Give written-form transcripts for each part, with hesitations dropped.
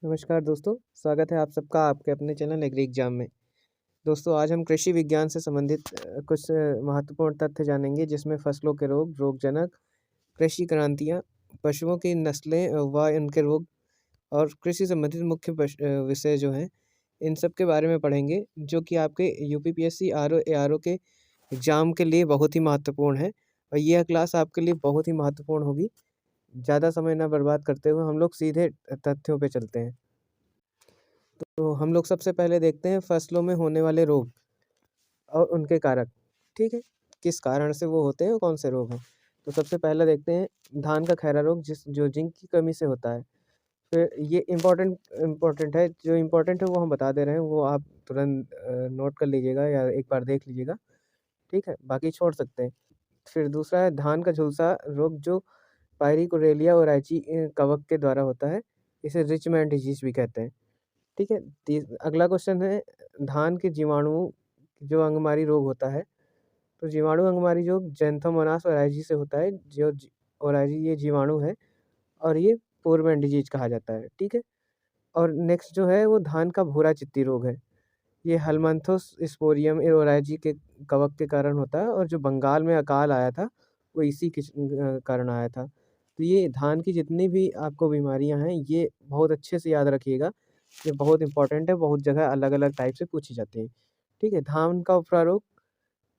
नमस्कार दोस्तों, स्वागत है आप सबका आपके अपने चैनल एग्री एग्जाम में। दोस्तों आज हम कृषि विज्ञान से संबंधित कुछ महत्वपूर्ण तथ्य जानेंगे जिसमें फसलों के रोग, रोगजनक, कृषि क्रांतियाँ, पशुओं की नस्लें व इनके रोग और कृषि संबंधित मुख्य विषय जो हैं, इन सब के बारे में पढ़ेंगे जो कि आपके यूपीपीएससी, आरओ, एआरओ के एग्ज़ाम के लिए बहुत ही महत्वपूर्ण है और यह क्लास आपके लिए बहुत ही महत्वपूर्ण होगी। ज़्यादा समय ना बर्बाद करते हुए हम लोग सीधे तथ्यों पे चलते हैं। तो हम लोग सबसे पहले देखते हैं फसलों में होने वाले रोग और उनके कारक, ठीक है? किस कारण से वो होते हैं और कौन से रोग हैं। तो सबसे पहला देखते हैं धान का खैरा रोग जो जिंक की कमी से होता है। फिर ये इम्पोर्टेंट है, जो इम्पोर्टेंट है वो हम बता दे रहे हैं, वो आप तुरंत नोट कर लीजिएगा या एक बार देख लीजिएगा, ठीक है? बाकी छोड़ सकते हैं। फिर दूसरा है धान का झुलसा रोग जो पायरिकोरेलिया ओराइची कवक के द्वारा होता है। इसे रिच मैन डिजीज़ भी कहते हैं। ठीक है, अगला क्वेश्चन है धान के जीवाणु जो अंगमारी रोग होता है, तो जीवाणु अंगमारी रोग ज़ैंथोमोनास ओराइजी से होता है, ओराइजी ये जीवाणु है और ये पोरमैन डिजीज कहा जाता है, ठीक है। और नेक्स्ट जो है वो धान का भूरा चित्ती रोग है। ये हेलमंथोस स्पोरियम ओराइजी के कवक के कारण होता है और जो बंगाल में अकाल आया था वो इसी के कारण आया था। तो ये धान की जितनी भी आपको बीमारियां हैं ये बहुत अच्छे से याद रखिएगा, ये बहुत इंपॉर्टेंट है, बहुत जगह अलग-अलग टाइप से पूछी जाती है। ठीक है, धान का उफरा रोग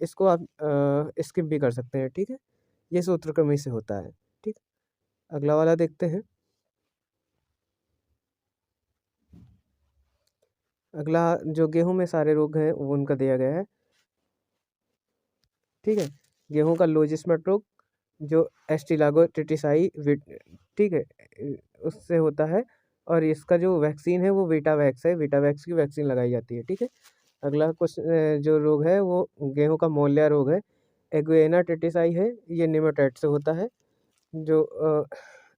इसको आप स्किप भी कर सकते हैं, ठीक है? ये सूत्रकृमि से होता है, ठीक? अगला वाला देखते हैं। अगला जो गेहूँ में सारे रोग हैं वो उनका दिया गया है, ठीक है? गेहूँ का लोजिस्मट रोग जो एस्टिलागोटिटिसाई ठीक है, उससे होता है और इसका जो वैक्सीन है वो वीटावैक्स है, वीटावैक्स की वैक्सीन लगाई जाती है, ठीक है? अगला जो रोग है वो गेहूँ का मोलिया रोग है, एगुएना टिटिसाई है, ये निमेटोड से होता है। जो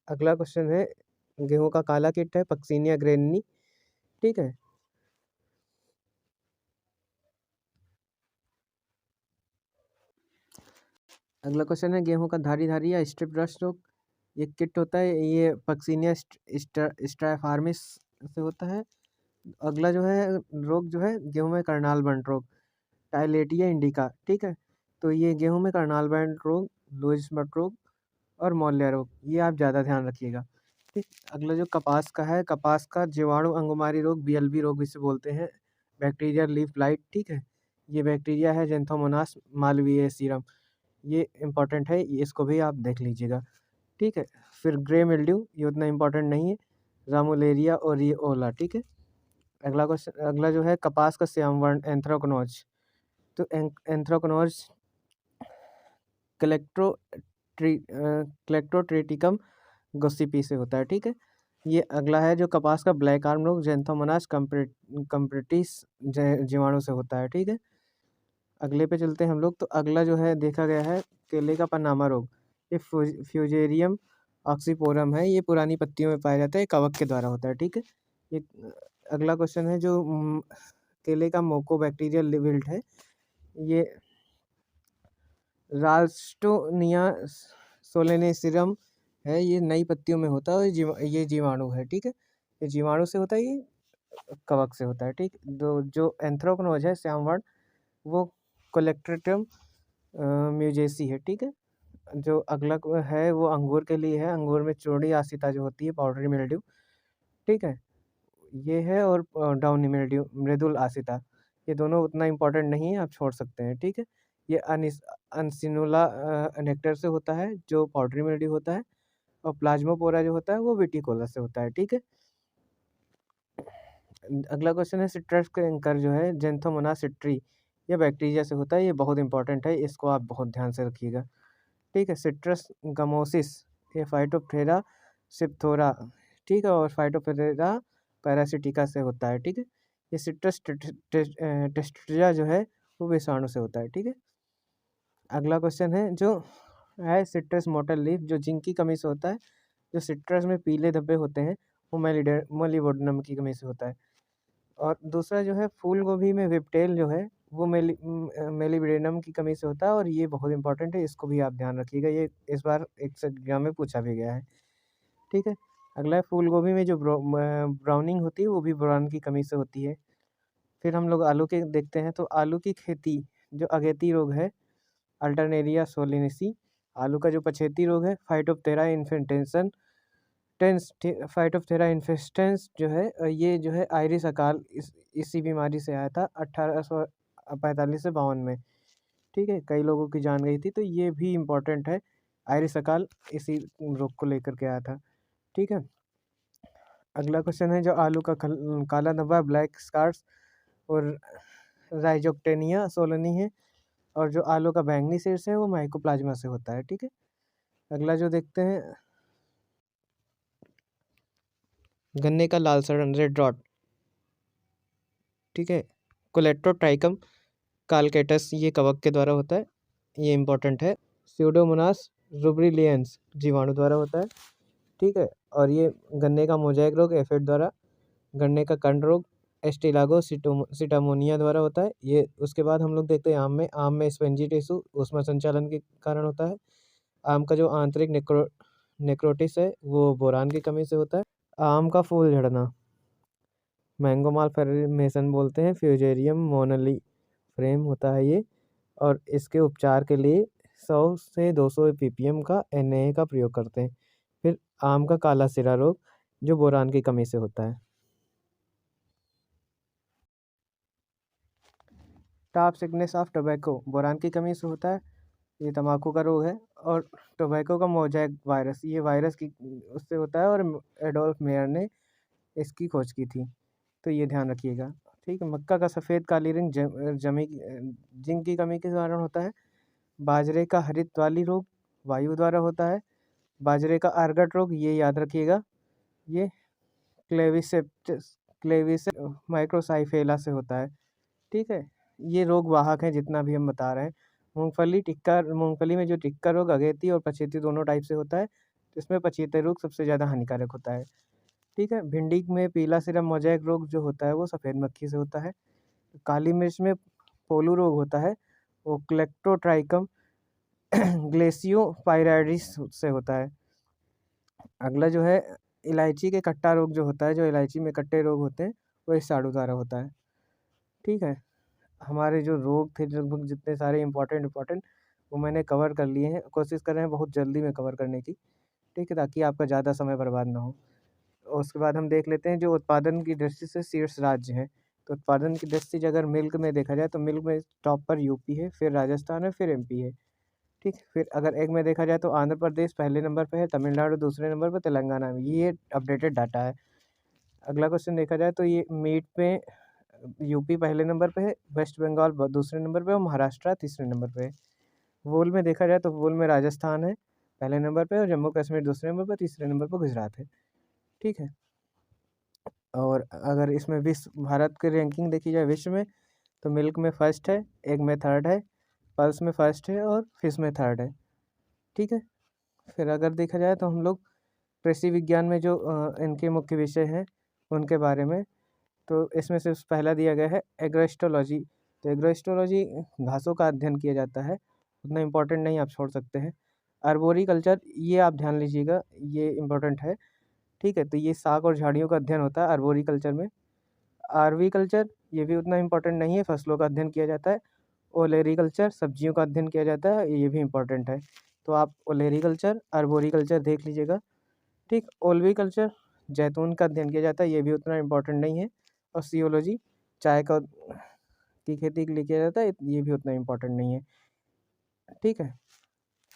अगला क्वेश्चन है गेहूँ का काला कीट है पक्सिनिया ग्रेनी, ठीक है? अगला क्वेश्चन है गेहूँ का धारी या स्ट्रिप रस्ट रोग, ये किट होता है, ये पक्सिनिया स्ट्राइफार्मिस से होता है। अगला जो है रोग जो है गेहूँ में करनाल बंट रोग, टाइलेटिया इंडिका, ठीक है? तो ये गेहूँ में करनाल बंट रोग, लुईस मट रोग और मौल्या रोग, ये आप ज़्यादा ध्यान रखिएगा, ठीक? अगला जो कपास का है, कपास का जीवाणु अंगमारी रोग, बीएलबी रोग इसे बोलते हैं, बैक्टीरिया लीफ ब्लाइट, ठीक है? ये बैक्टीरिया है ज़ैंथोमोनास मालवीएसियम, ये इम्पोर्टेंट है, इसको भी आप देख लीजिएगा, ठीक है? फिर ग्रे मिल्ड्यू, ये उतना इम्पोर्टेंट नहीं है, रामोलेरिया और ये ओला, ठीक है? अगला जो है कपास का श्याम वर्ण एंथ्राकनोज, तो एंथ्राकनोज क्लेक्टोट्रिटिकम गोसिपी से होता है, ठीक है? ये अगला है जो कपास का ब्लैक आर्म रोग ज़ैंथोमोनास कम्प्रेटिस जीवाणु से होता है, ठीक है? अगले पे चलते हैं हम लोग, तो अगला जो है देखा गया है केले का पनामा रोग, ये फ्यूजेरियम ऑक्सीपोरम है, ये पुरानी पत्तियों में पाया जाता है, कवक के द्वारा होता है, ठीक है? ये अगला क्वेश्चन है जो केले का मोकोबैक्टीरियल विल्ट है, ये राल्स्टोनिया सोलेनेसिरम है, ये नई पत्तियों में होता है और ये जीवाणु है, ठीक है? ये जीवाणु से होता है, ये कवक से होता है, ठीक? जो एंथ्राकनोज है श्याम वर्ण, वो कोलेक्ट्रेटम म्यूजेसी है, ठीक है? जो अगला है वो अंगूर के लिए है, अंगूर में चूड़ी आसिता जो होती है, पाउडरी मिल्ड्यू, ठीक है? ये है और डाउनी मिल्ड्यू मृदुल आसिता, ये दोनों उतना इम्पोर्टेंट नहीं है, आप छोड़ सकते हैं, ठीक है? ये अनसिनुला नेक्टर से होता है जो पाउडरी मिल्ड्यू होता है और प्लाज्मोपोरा जो होता है वो विटिकोला से होता है, ठीक है? अगला क्वेश्चन है सिट्रस कैंकर जो है जेंथोमोनास सिट्री, ये बैक्टीरिया से होता है, ये बहुत इंपॉर्टेंट है, इसको आप बहुत ध्यान से रखिएगा, ठीक है? सिट्रस गमोसिस, ये फाइटोप्थेरा सिप्थोरा, ठीक है? और फाइटोप्थेरा पैरासिटिका से होता है, ठीक है? ये सिट्रस टेस्टुजा जो है वो विषाणु से होता है, ठीक है? अगला क्वेश्चन है जो है सिट्रस मोटर लीफ, जो जिंक की कमी से होता है, जो सिट्रस में पीले धब्बे होते हैं वो मोलिबोडनम की कमी से होता है। और दूसरा जो है फूल गोभी में विप्टेल जो है वो मेलिब्डेनम की कमी से होता है और ये बहुत इंपॉर्टेंट है, इसको भी आप ध्यान रखिएगा, ये इस बार एक एग्जाम में पूछा भी गया है, ठीक है? अगला है फूल गोभी में जो ब्राउनिंग होती है वो भी बोरान की कमी से होती है। फिर हम लोग आलू के देखते हैं, तो आलू की खेती जो अगेती रोग है अल्टरनेरिया सोलेनेसी, आलू का जो पछेती रोग है फाइटोप्थेरा इन्फेस्टेंस फाइटोप्थेरा इन्फेस्टेंस जो है ये जो है आयरिश अकाल इसी बीमारी से आया था 1845 से 52 में। ठीक है, कई लोगों की जान गई थी, तो ये भी इम्पोर्टेंट है। आयरिश अकाल इसी रोग को लेकर के आया था। ठीक है, अगला क्वेश्चन है जो आलू का काला धब्बा ब्लैक स्कार्स और राइजोक्टेनिया सोलनी है, और जो आलू का बैंगनी शीर्ष है वो माइकोप्लाज्मा से होता है। ठीक है, अगला जो देखते हैं गन्ने का लाल सड़न रेड रॉट। ठीक है, कोलेट्रोट्राइकम कालकेटस ये कवक के द्वारा होता है, ये इंपॉर्टेंट है। स्यूडोमोनास रुब्रिलियंस जीवाणु द्वारा होता है। ठीक है, और ये गन्ने का मोजाइक रोग एफिड द्वारा, गन्ने का कंड रोग एस्टिलागो सिटामोनिया द्वारा होता है। ये उसके बाद हम लोग देखते हैं आम में स्पेंजी टिश्यू ऊष्मा संचालन के कारण होता है। आम का जो आंतरिक नेक्रोटिस है वो बोरान की कमी से होता है। आम का फूल झड़ना मैंगो मालफॉर्मेशन बोलते हैं, फ्यूजेरियम मोनली फ्रेम होता है ये, और इसके उपचार के लिए 100 से 200 ppm का NaA का प्रयोग करते हैं। फिर आम का काला सिरा रोग जो बोरान की कमी से होता है। Top sickness of tobacco boron की कमी से होता है, ये तंबाकू का रोग है। और टोबैको का मोजैक वायरस, ये वायरस की उससे होता है, और एडोल्फ मेयर ने इसकी खोज की थी, तो ये ध्यान रखिएगा। ठीक है, मक्का का सफ़ेद काली रिंग जिंक की कमी के कारण होता है। बाजरे का हरित वाली रोग वायु द्वारा होता है। बाजरे का आर्गट रोग ये याद रखिएगा, ये क्लेविस माइक्रोसाइफेला से होता है। ठीक है, ये रोग वाहक हैं जितना भी हम बता रहे हैं। मूंगफली में जो टिक्का रोग अगेती और पछेती दोनों टाइप से होता है, तो इसमें पछेते रोग सबसे ज़्यादा हानिकारक होता है। ठीक है, भिंडी में पीला सिरा मोजैक रोग जो होता है वो सफ़ेद मक्खी से होता है। काली मिर्च में पोलू रोग होता है, वो क्लेक्टोट्राइकम ग्लेसियोपाइराइडिस से होता है। अगला जो है इलायची के कट्टा रोग जो होता है, जो इलायची में कट्टे रोग होते हैं वो इस साड़ू द्वारा होता है। ठीक है, हमारे जो रोग थे लगभग जितने सारे इंपॉर्टेंट वो मैंने कवर कर लिए हैं, कोशिश कर रहे हैं बहुत जल्दी में कवर करने की। ठीक है, ताकि आपका ज़्यादा समय बर्बाद ना हो। और उसके बाद हम देख लेते हैं जो उत्पादन की दृष्टि से शीर्ष राज्य हैं। तो उत्पादन की दृष्टि से अगर मिल्क में देखा जाए तो मिल्क में टॉप पर यूपी है, फिर राजस्थान है, फिर एमपी है। ठीक, फिर अगर एग में देखा जाए तो आंध्र प्रदेश पहले नंबर पे है, तमिलनाडु दूसरे नंबर पर, तेलंगाना में। ये अपडेटेड डाटा है। अगला क्वेश्चन देखा जाए तो ये मीट में यूपी पहले नंबर पे है, वेस्ट बंगाल दूसरे नंबर पे और महाराष्ट्र तीसरे नंबर पे है। वूल में देखा जाए तो वूल में राजस्थान है पहले नंबर पे, और जम्मू कश्मीर दूसरे नंबर पर, तीसरे नंबर पर गुजरात है। ठीक है, और अगर इसमें विश्व भारत की रैंकिंग देखी जाए विश्व में, तो मिल्क में फर्स्ट है, एग में थर्ड है, पल्स में फर्स्ट है, और फिश में थर्ड है। ठीक है, फिर अगर देखा जाए तो हम लोग कृषि विज्ञान में जो इनके मुख्य विषय हैं उनके बारे में, तो इसमें से पहला दिया गया है एग्रोस्टोलॉजी। तो एग्रोस्टोलॉजी घासों का अध्ययन किया जाता है, उतना इम्पोर्टेंट नहीं, आप छोड़ सकते हैं। आर्बोरिकल्चर ये आप ध्यान लीजिएगा, ये इम्पोर्टेंट है। ठीक है, तो ये साग और झाड़ियों का अध्ययन होता है आर्बोरिकल्चर में। आर्विकल्चर ये भी उतना इम्पोर्टेंट नहीं है, फसलों का अध्ययन किया जाता है। ओलेरिकल्चर सब्जियों का अध्ययन किया जाता है, ये भी इम्पोर्टेंट है। तो आप ओलेरिकल्चर आर्बोरिकल्चर देख लीजिएगा। ठीक, ओल्विकल्चर जैतून का अध्ययन किया जाता है, ये भी उतना इम्पोर्टेंट नहीं है। और सियोलॉजी चाय का की खेती के लिए किया जाता है, ये भी उतना इम्पोर्टेंट नहीं है। ठीक है,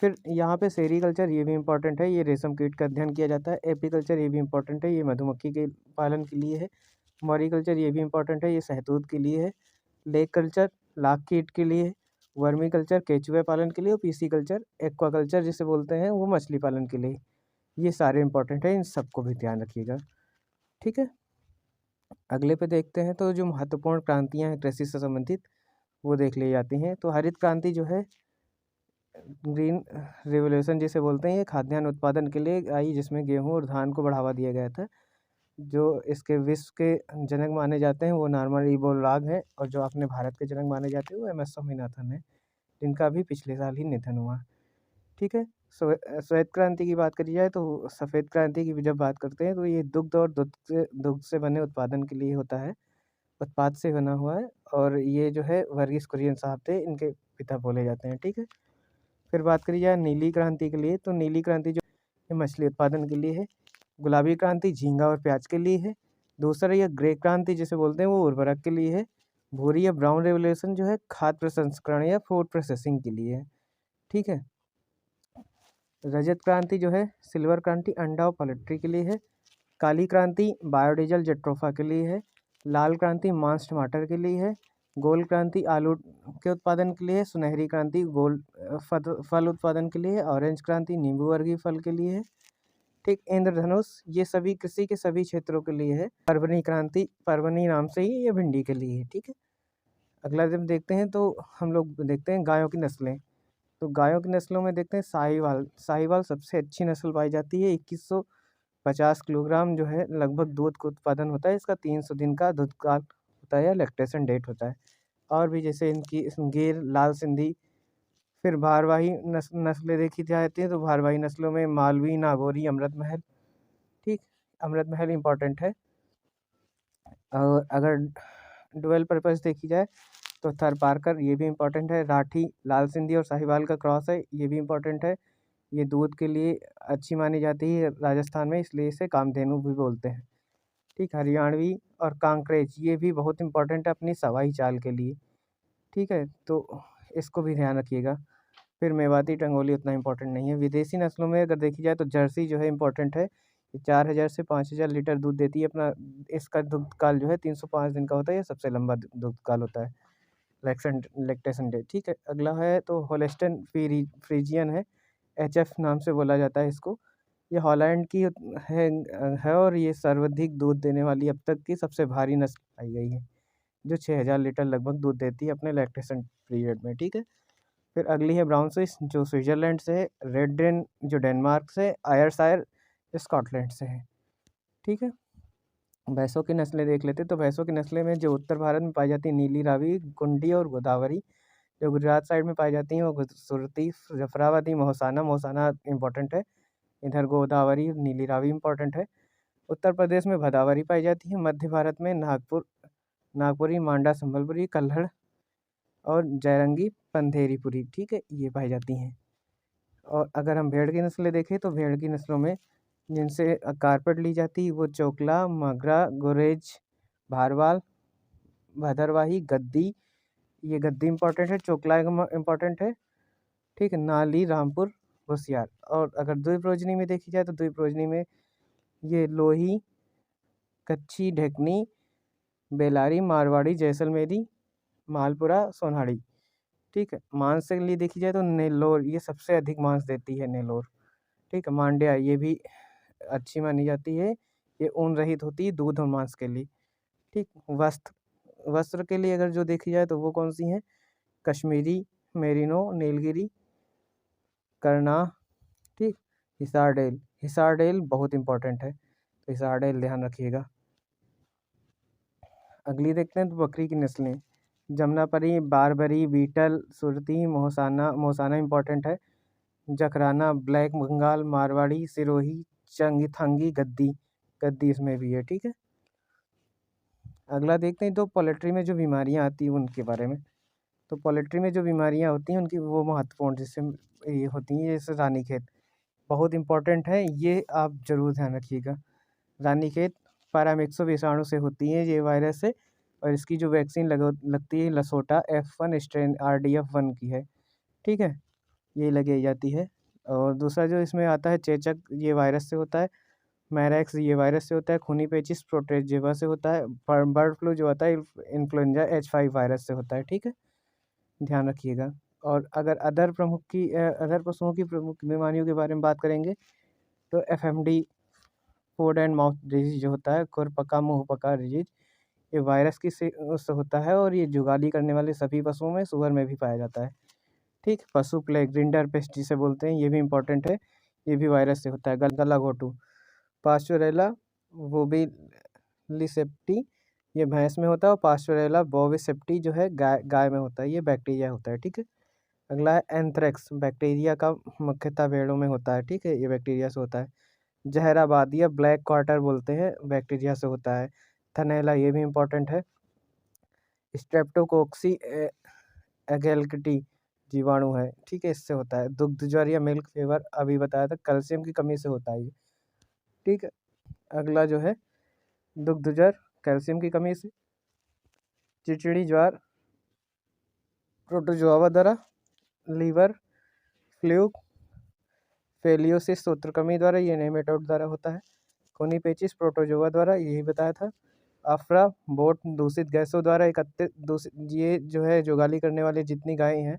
फिर यहाँ पे सेरीकल्चर ये भी इम्पोर्टेंट है, ये रेशम कीट का अध्ययन किया जाता है। एपीकल्चर ये भी इम्पोर्टेंट है, ये मधुमक्खी के पालन के लिए है। मॉरिकल्चर ये भी इम्पोर्टेंट है, ये शहतूत के लिए है। लेक कल्चर लाख कीट के लिए है। वर्मी कल्चर केचुए पालन के लिए, और पीसी कल्चर एक्वाकल्चर जिसे बोलते हैं वो मछली पालन के लिए। ये सारे इंपॉर्टेंट है, इन सबको भी ध्यान रखिएगा। ठीक है, अगले पे देखते हैं तो जो महत्वपूर्ण क्रांतियाँ हैं कृषि से संबंधित वो देख ली जाती हैं। तो हरित क्रांति जो है ग्रीन रिवोल्यूशन जिसे बोलते हैं, ये खाद्यान्न उत्पादन के लिए आई, जिसमें गेहूँ और धान को बढ़ावा दिया गया था। जो इसके विश्व के जनक माने जाते हैं वो नॉर्मन बोरलॉग हैं, और जो अपने भारत के जनक माने जाते हैं वो MS स्वामीनाथन है, जिनका भी पिछले साल ही निधन हुआ। ठीक है। श्वेत क्रांति की बात करी जाए तो सफ़ेद क्रांति की जब बात करते हैं तो ये दुग्ध और दुग्ध से बने उत्पादन के लिए होता है, उत्पाद से बना हुआ है, और ये जो है वर्गीस कुरियन साहब थे, इनके पिता बोले जाते हैं। ठीक है। फिर बात करी जाए नीली क्रांति के लिए, तो नीली क्रांति जो ये मछली उत्पादन के लिए है। गुलाबी क्रांति झींगा और प्याज के लिए है। दूसरा ये ग्रे क्रांति जिसे बोलते हैं वो उर्वरक के लिए है। भूरी या ब्राउन रेवोल्यूशन जो है खाद्य प्रसंस्करण या फूड प्रोसेसिंग के लिए है। ठीक है। रजत क्रांति जो है, सिल्वर क्रांति अंडा और पोल्ट्री के लिए है। काली क्रांति बायोडीजल जेट्रोफा के लिए है। लाल क्रांति मांस टमाटर के लिए है। गोल्ड क्रांति आलू के उत्पादन के लिए है। सुनहरी क्रांति फल उत्पादन के लिए है। ऑरेंज क्रांति नींबू वर्गीय फल के लिए है। ठीक। इंद्रधनुष ये सभी कृषि के सभी क्षेत्रों के लिए है। परवनी क्रांति परवनी नाम से ही ये भिंडी के लिए है। ठीक है। अगला जब देखते हैं तो हम लोग देखते हैं गायों की नस्लें। तो गायों की नस्लों में देखते हैं साहिवाल। साहिवाल सबसे अच्छी नस्ल पाई जाती है। 2150 किलोग्राम जो है लगभग दूध का उत्पादन होता है। इसका 300 दिन का दूध काल होता है या लैक्टेशन डेट होता है। और भी जैसे इनकी गिर, लाल सिंधी, फिर भारवाही नस्लें देखी जाती हैं तो भारवाही नस्लों में मालवी, नागौरी, अमृत महल। ठीक। अमृत महल इम्पॉर्टेंट है। और अगर डुअल पर्पस देखी जाए तो थरपारकर ये भी इम्पोर्टेंट है। राठी, लाल सिंधी और साहिवाल का क्रॉस है, ये भी इम्पोर्टेंट है। ये दूध के लिए अच्छी मानी जाती है राजस्थान में, इसलिए इसे कामधेनु भी बोलते हैं। ठीक। हरियाणवी और कांकरेज ये भी बहुत इम्पोर्टेंट है अपनी सवाई चाल के लिए। ठीक है, तो इसको भी ध्यान रखिएगा। फिर मेवाती, टंगोली उतना इम्पोर्टेंट नहीं है। विदेशी नस्लों में अगर देखी जाए तो जर्सी जो है इम्पोर्टेंट है। ये 4000 से 5000 लीटर दूध देती है अपना। इसका दुग्ध काल जो है 305 दिन का होता है। ये सबसे लंबा दुग्ध काल होता है। Lactation day. ठीक है। अगला है तो होल्स्टेन फ्रीजियन है, एचएफ नाम से बोला जाता है इसको। ये हॉलैंड की है और ये सर्वाधिक दूध देने वाली अब तक की सबसे भारी नस्ल पाई गई है, जो 6000 लीटर लगभग दूध देती है अपने लैक्टेशन पीरियड में। ठीक है। फिर अगली है ब्राउन स्विस जो स्विट्जरलैंड से है। रेड डेन जो डेनमार्क से, आयरशायर स्कॉटलैंड से है। ठीक है। भैंसों की नस्लें देख लेते तो भैंसों की नस्लें में जो उत्तर भारत में पाई जाती है नीली रावी, कुंडी और गोदावरी। जो गुजरात साइड में पाई जाती हैं वो सुरती, जफराबादी, मोहसाना। मोहसाना इम्पोर्टेंट है। इधर गोदावरी, नीली रावी इम्पोर्टेंट है। उत्तर प्रदेश में भदावरी पाई जाती है। मध्य भारत में नागपुरी, मांडा, संबलपुरी, कल्हड़ और जयरंगी, पंधेरीपुरी। ठीक है, ये पाई जाती हैं। और अगर हम भेड़ की नस्लें देखें तो भेड़ की नस्लों में जिनसे कारपेट ली जाती है वो चोकला, मगरा, गुरेज, भारवाल, भदरवाही, गद्दी। ये गद्दी इम्पोर्टेंट है, चोकला इम्पोर्टेंट है। ठीक है। नाली, रामपुर, होशियार। और अगर द्विप्रोजनी में देखी जाए तो द्विप्रोजनी में ये लोही, कच्छी, ढेकनी, बेलारी, मारवाड़ी, जैसलमेरी, मालपुरा, सोनाड़ी। ठीक है। मांस के लिए देखी जाए तो नेल्लोर ये सबसे अधिक मांस देती है, नेल्लोर। ठीक है। मांड्या ये भी अच्छी मानी जाती है। ये ऊन रहित होती है दूध और मांस के लिए। ठीक। वस्त्र के लिए अगर जो देखी जाए तो वो कौन सी हैं? कश्मीरी, मेरिनो, नीलगिरी, करना। ठीक। हिसार डेल बहुत इंपॉर्टेंट है, तो हिसार डेल ध्यान रखिएगा। अगली देखते हैं तो बकरी की नस्लें। जमुनापरी, बारबरी, बीटल, सुरती, मोहसाना इम्पोर्टेंट है। जखराना, ब्लैक बंगाल, मारवाड़ी, सिरोही, चंगथंगी, गद्दी इसमें भी है। ठीक है। अगला देखते हैं तो पोल्ट्री में जो बीमारियां आती हैं उनके बारे में। तो पोल्ट्री में जो बीमारियां होती हैं उनकी वो महत्वपूर्ण जिससे ये होती हैं, जैसे रानीखेत बहुत इंपॉर्टेंट है, ये आप ज़रूर ध्यान रखिएगा। रानीखेत पैरामिक्सो विषाणु से होती है ये वायरस से, और इसकी जो वैक्सीन लगती है लसोटा F1 स्ट्रेन RDF1 की है। ठीक है, ये लगाई जाती है। और दूसरा जो इसमें आता है चेचक, ये वायरस से होता है। मैरेक्स ये वायरस से होता है। खूनी पेचिस प्रोटोजेवा से होता है। बर्ड फ्लू जो आता है इन्फ्लुएंजा H5 वायरस से होता है। ठीक है, ध्यान रखिएगा। और अगर अदर पशुओं की प्रमुख बीमारियों के बारे में बात करेंगे तो FMD food and mouth disease जो होता है, खुरपका मुंहपका डिजीज, ये वायरस की से उससे होता है और ये जुगाली करने वाले सभी पशुओं में, सुअर में भी पाया जाता है। ठीक। पशु प्लेग, ग्रिंडर पेस्ट जिसे बोलते हैं, ये भी इंपॉर्टेंट है। ये भी वायरस से होता है। गला घोटू, पास्चुरेला बोविलिसेप्टी ये भैंस में होता है, और पास्चुरेला बोविसेप्टी जो है गाय में होता है, ये बैक्टीरिया होता है। ठीक है। अगला है एंथ्रेक्स, बैक्टीरिया का मुख्यतः भेड़ों में होता है, ठीक है, ये बैक्टीरिया से होता है। जहराबाद या ब्लैक क्वार्टर बोलते हैं, बैक्टीरिया से होता है। थनैला, ये भी इम्पोर्टेंट है। स्ट्रेप्टोकोक्सी एगेल्किटी जीवाणु है, ठीक है, इससे होता है। दुग्ध ज्वर या मिल्क फीवर अभी बताया था, कैल्शियम की कमी से होता है ये, ठीक है। अगला जो है दुग्ध ज्वर कैल्शियम की कमी से। चिचिड़ी ज्वर प्रोटोजोआ द्वारा। लीवर फ्लूक फेलियोसिस सूत्रकमी द्वारा, ये नेमेटोड द्वारा होता है। खूनी पेचिस प्रोटोजोआ द्वारा, यही बताया था। अफरा बोट दूषित गैसों द्वारा एकत्रित दूषित, ये जो है जुगाली करने वाली जितनी गायें हैं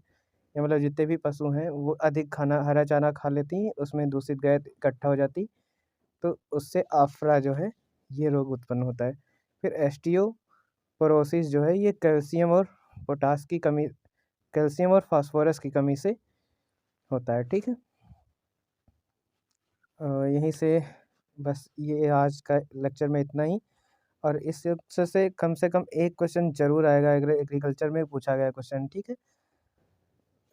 या मतलब जितने भी पशु हैं वो अधिक खाना हरा चारा खा लेती हैं, उसमें दूषित गैस इकट्ठा हो जाती, तो उससे आफरा जो है ये रोग उत्पन्न होता है। फिर एस्टियोपोरोसिस जो है ये कैल्शियम और पोटास की कमी, कैल्शियम और फास्फोरस की कमी से होता है, ठीक है। यहीं से बस ये आज का लेक्चर में इतना ही। और इस से कम एक क्वेश्चन जरूर आएगा, एग्रीकल्चर में पूछा गया क्वेश्चन, ठीक है।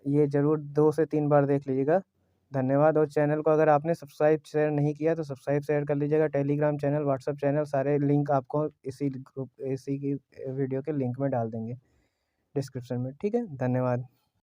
ये जरूर 2 से 3 बार देख लीजिएगा। धन्यवाद। और चैनल को अगर आपने सब्सक्राइब शेयर नहीं किया तो सब्सक्राइब शेयर कर लीजिएगा। टेलीग्राम चैनल, व्हाट्सएप चैनल, सारे लिंक आपको इसी की वीडियो के लिंक में डाल देंगे डिस्क्रिप्शन में, ठीक है। धन्यवाद।